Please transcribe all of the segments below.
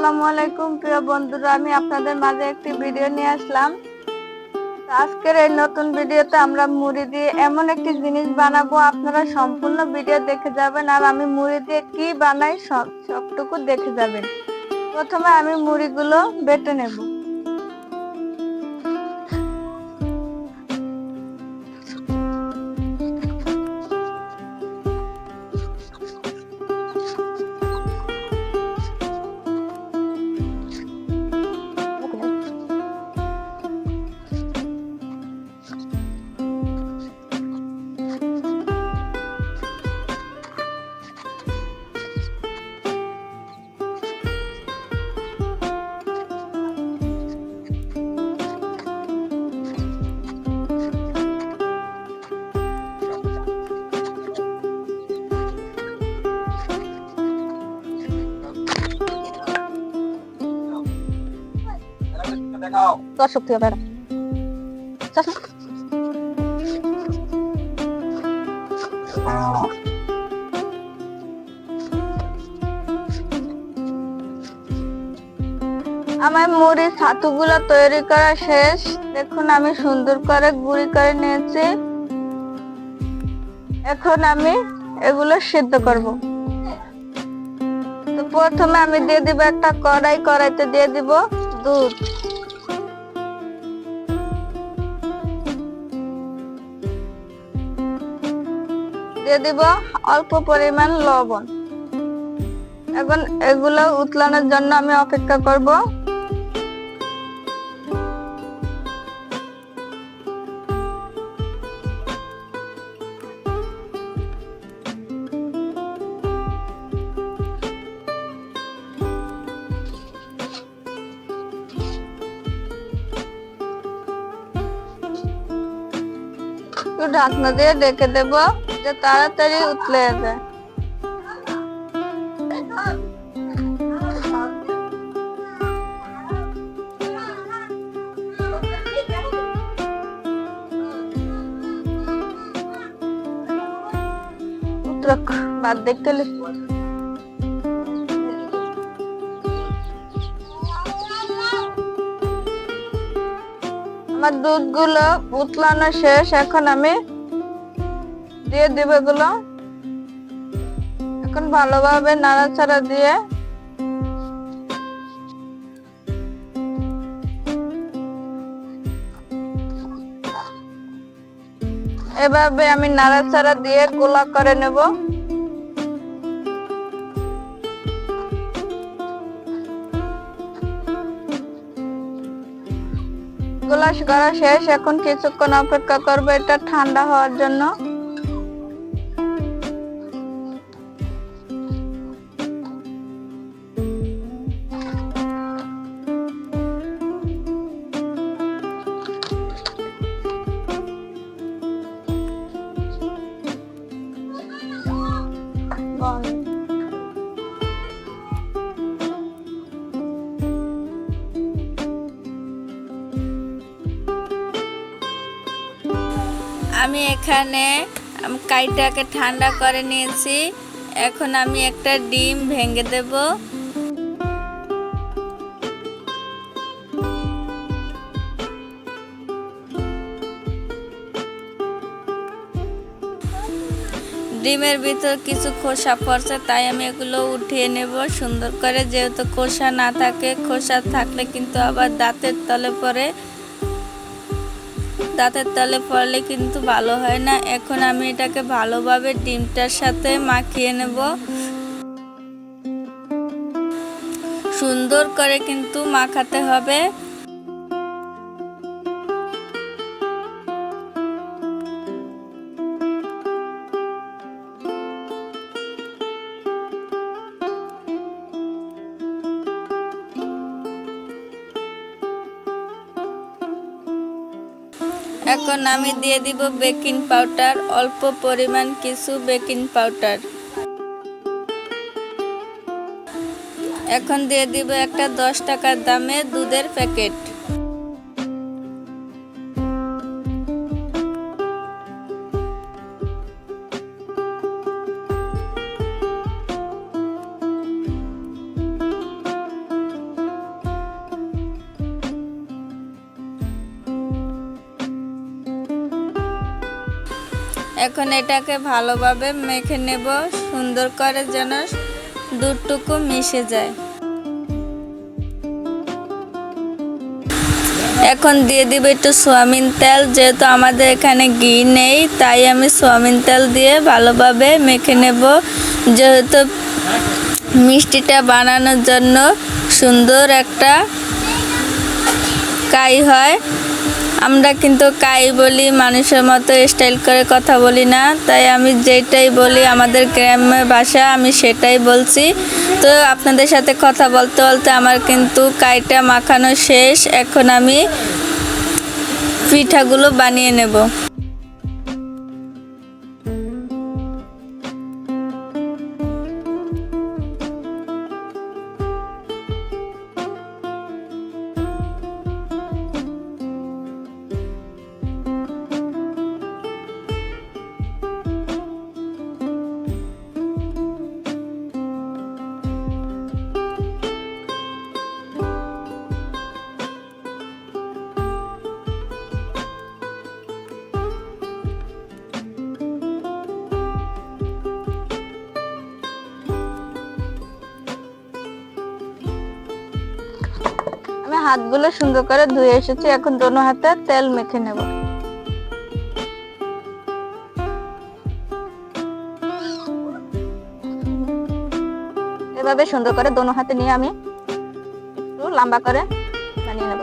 আসসালামু আলাইকুম প্রিয় বন্ধুরা, আমি আপনাদের মাঝে একটি ভিডিও নিয়ে আসলাম। আজকের এই নতুন ভিডিওতে আমরা মুড়ি দিয়ে এমন একটি জিনিস বানাবো, আপনারা সম্পূর্ণ ভিডিও দেখে যাবেন আর আমি মুড়ি দিয়ে কি বানাই সবটুকু দেখে যাবেন। প্রথমে আমি মুড়িগুলো বেটে নেব। তোর শক্তি হবে না। আমার মুড়ি ছাতুগুলো তৈরি করা শেষ। দেখুন আমি সুন্দর করে গুঁড়ি করে নিয়েছি। এখন আমি এগুলো সিদ্ধ করব। তো প্রথমে আমি দিয়ে দিব একটা কড়াইতে দিয়ে দিব দুধ। দিয়ে দিব অল্প পরিমাণ লবণ। এখন এগুলো উতলানোর জন্য আমি অপেক্ষা করব। একটু ঢাকনা দিয়ে ঢেকে দেব যে তাড়াতাড়ি উতলে যায়। বাদ দেখতে আমার দুধগুলো উতলানো শেষ। এখন আমি দিয়ে দিব এগুলো। এখন ভালোভাবে নাড়াচাড়া দিয়ে এভাবে আমি নাড়াচাড়া দিয়ে গোলা করে নেব। গোলা করা শেষ। এখন কিছুক্ষণ অপেক্ষা করবো এটা ঠান্ডা হওয়ার জন্য। আমি এখানে কাইটাকে ঠান্ডা করে নিয়েছি। এখন আমি একটা ডিম ভেঙে দেব। ডিমের ভিতর কিছু খোসা পড়ছে, তাই আমি এগুলো উঠিয়ে নেব সুন্দর করে। যেহেতু খোসা না থাকে, খোসা থাকলে কিন্তু আবার দাঁতের তলে পড়লে কিন্তু ভালো হয় না। এখন আমি এটাকে ভালোভাবে ডিমটার সাথে মাখিয়ে নেব। সুন্দর করে কিন্তু মাখাতে হবে। এখন আমি দিয়ে দিব বেকিং পাউডার, অল্প পরিমাণ কিছু বেকিং পাউডার। এখন দিয়ে দিব একটা 10 টাকার দামের দুধের প্যাকেট। এখন এটাকে ভালোভাবে মেখে নেব, সুন্দর করে যেন দুধটুকু মিশে যায়। এখন দিয়ে দিব একটু সয়াবিন তেল, যেহেতু আমাদের এখানে ঘি নেই তাই আমি সয়াবিন তেল দিয়ে ভালোভাবে মেখে নেব। যেহেতু মিষ্টিটা বানানোর জন্য সুন্দর একটা কাই হয়, আমরা কিন্তু কাই বলি, মানুষের মতো স্টাইল করে কথা বলি না, তাই আমি যেটাই বলি আমাদের গ্রাম্য ভাষা আমি সেটাই বলছি। তো আপনাদের সাথে কথা বলতে বলতে আমার কিন্তু কাইটা মাখানো শেষ। এখন আমি পিঠাগুলো বানিয়ে নেব। আমি হাতগুলো সুন্দর করে ধুয়ে এসেছি, এখন দোনো হাতে তেল মেখে নেব। এভাবে সুন্দর করে দোনো হাতে নিয়ে আমি একটু লম্বা করে বানিয়ে নেব।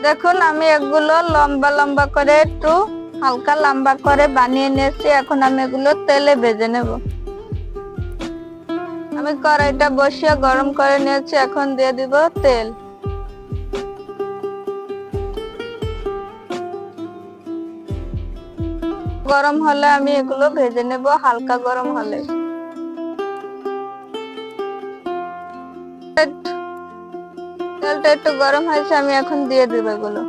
দেখুন আমি এগুলো লম্বা লম্বা করে একটু হালকা লম্বা করে বানিয়ে নিয়েছি। এখন আমি এগুলো তেলে ভেজে নেব। আমি কড়াইটা বসিয়ে গরম করে নিয়েছি, এখন দিয়ে দিব তেল। গরম হলে আমি এগুলো ভেজে নেব, হালকা গরম হলে। তেলটা একটু গরম হয়েছে, আমি এখন দিয়ে দিব এগুলো।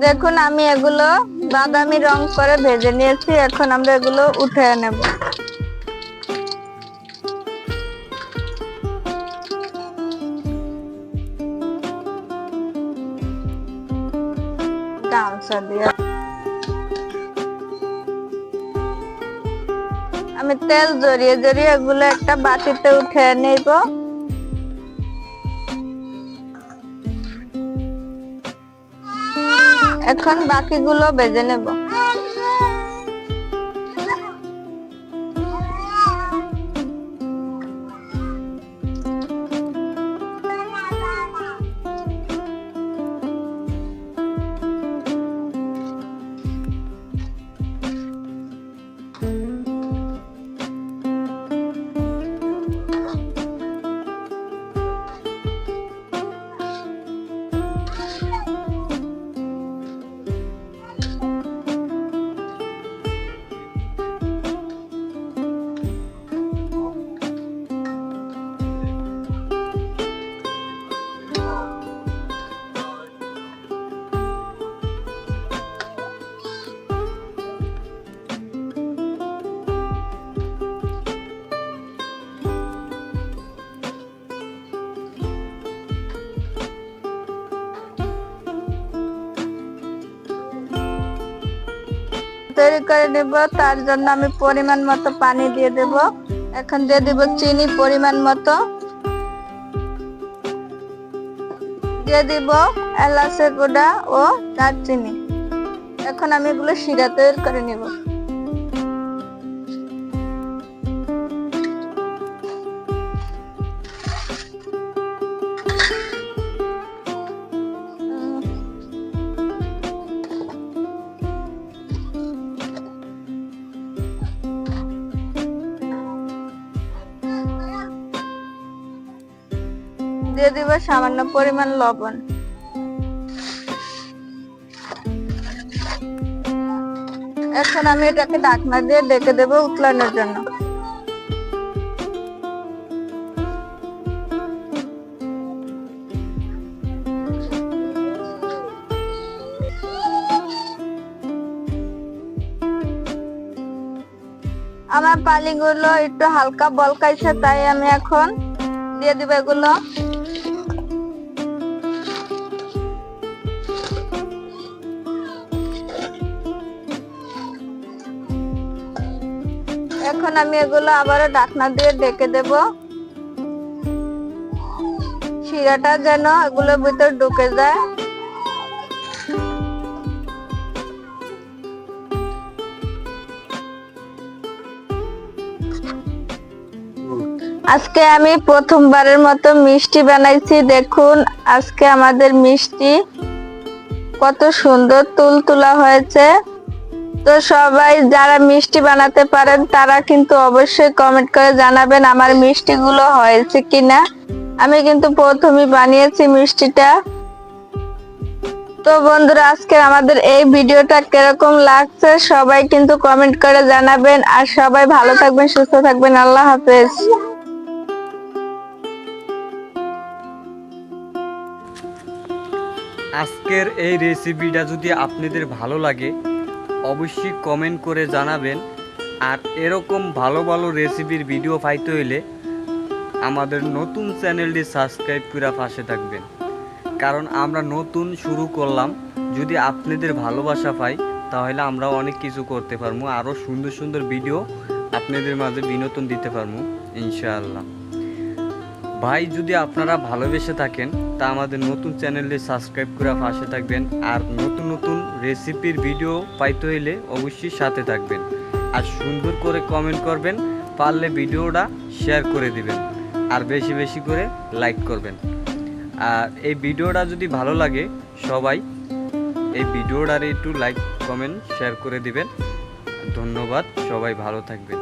দেখুন আমি এগুলো বাদামি রং করে ভেজে নিয়েছি, এখন আমরা এগুলো উঠে নেব। গামছা দিয়ে আমি তেল জড়িয়ে জড়িয়ে এগুলো একটা বাটিতে উঠে নেব। এখন বাকিগুলো ভেজে নেব। তৈরি করে নেব। তার জন্য আমি পরিমাণ মতো পানি দিয়ে দেব। এখন দিয়ে দেব চিনি পরিমাণ মতো, দিয়ে দিব এলাচের গুঁড়া ও দারচিনি। এখন আমি এগুলো শিরা তৈরি করে নেব। দিয়ে দিব সামান্য পরিমাণ লবণ। এখন আমি এটাকে ঢাকনা দিয়ে ঢেকে দেব উতলানোর জন্য। আমার পানিগুলো একটু হালকা বলকাইছে, তাই আমি এখন দিয়ে দিব এগুলো। এখন আমি এগুলো আবারও ঢাকনা দিয়ে ঢেকে দেব, শিরাটা যেন এগুলোর ভিতর ঢুকে যায়। আজকে আমি প্রথমবারের মতো মিষ্টি বানাইছি। দেখুন আজকে আমাদের মিষ্টি কত সুন্দর তুলতুলা হয়েছে। তো সবাই যারা মিষ্টি বানাতে পারেন তারা কিন্তু অবশ্যই কমেন্ট করে জানাবেন আমার মিষ্টিগুলো হয়েছে কিনা। আমি কিন্তু প্রথমে বানিয়েছি মিষ্টিটা। তো বন্ধুরা, আজকে আমাদের এই ভিডিওটা কিরকম লাগছে সবাই কিন্তু কমেন্ট করে জানাবেন। আর সবাই ভালো থাকবেন, সুস্থ থাকবেন। আল্লাহ হাফেজ। আজকের এই রেসিপিটা যদি আপনাদের ভালো লাগে অবশ্যই কমেন্ট করে জানাবেন। আর এরকম ভালো ভালো রেসিপির ভিডিও পাইতে হইলে আমাদের নতুন চ্যানেলটি সাবস্ক্রাইব করে পাশে থাকবেন, কারণ আমরা নতুন শুরু করলাম। যদি আপনাদের ভালোবাসা পাই তাহলে আমরা অনেক কিছু করতে পারবো, আরও সুন্দর সুন্দর ভিডিও আপনাদের মাঝে বিনোদন দিতে পারবো ইনশাআল্লাহ। ভাই যদি আপনারা ভালোবেসে থাকেন তা আমাদের নতুন চ্যানেলে সাবস্ক্রাইব করে পাশে থাকবেন। আর নতুন নতুন রেসিপির ভিডিও পাইতে হইলে অবশ্যই সাথে থাকবেন। আর সুন্দর করে কমেন্ট করবেন, পারলে ভিডিওটা শেয়ার করে দিবেন, আর বেশি বেশি করে লাইক করবেন। আর এই ভিডিওটা যদি ভালো লাগে সবাই এই ভিডিওটার একটু লাইক কমেন্ট শেয়ার করে দিবেন। ধন্যবাদ, সবাই ভালো থাকবেন।